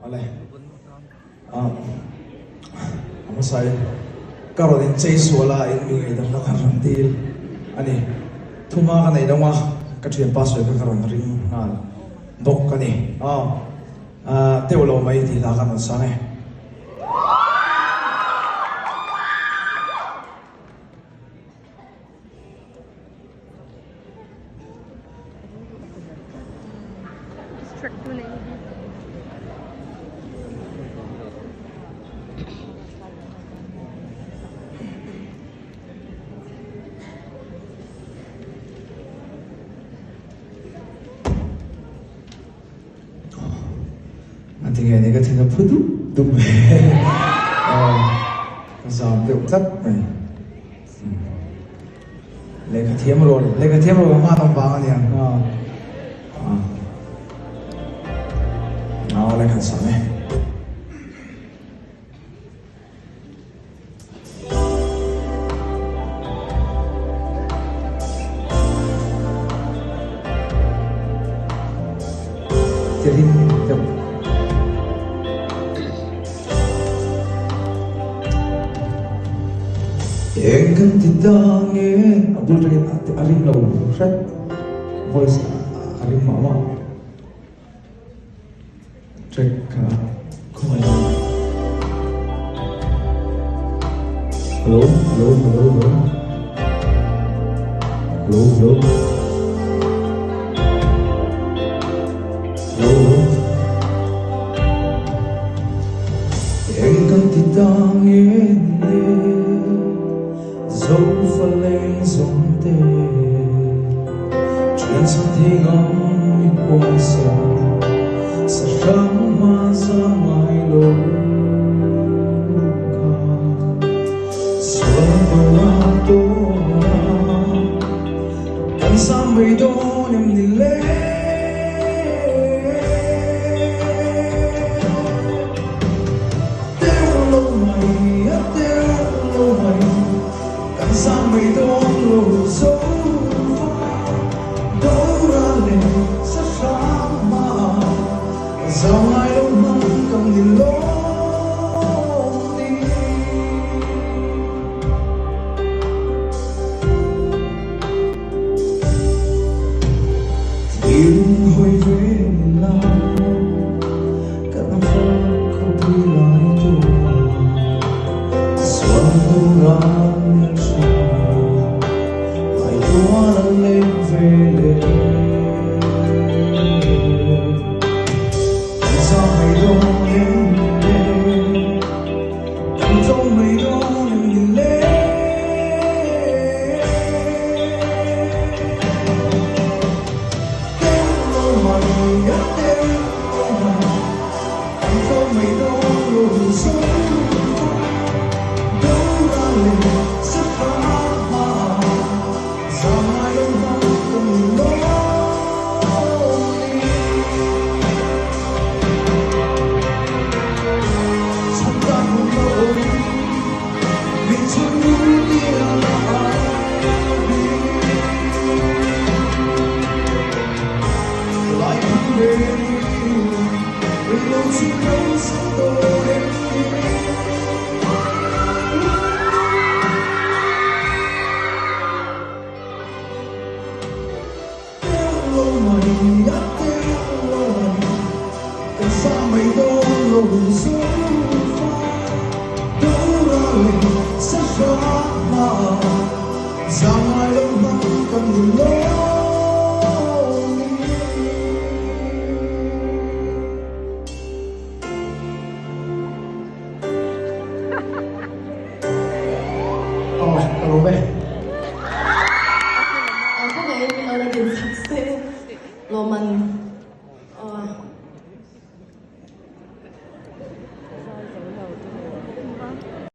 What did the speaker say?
Alay. Amasay. Karon din chay suwala in mingay dam na karantil. Ani. Tuma ka na idama. Katriyan pasoy ka karon ring ngal. Dok ka ni. Tewlo may tila ka ng sanay. Tinggal ni kata apa tu? Tumbe. Sampai utak. Lega tiam lo mana bangan yang. Lega sana. Jadi yang kan ditangin, abul dari alim lau, right? Voice alim mama, track kumai. Hello. Yang kan ditangin. Dẫu phần lên dòng tê chuyện sao thế ngóng đi qua xa sẽ khám hoa ra ngoài lối ca xuân đầu hoa tô cảnh xa mây đô nhằm nhìn lên tiêu lâu mày Sampai dulu sofa dorale sesama Zawai lumang kang niloni Tiếng hồi về lòng Karena aku bilang itu Suatu orang Jangan lupa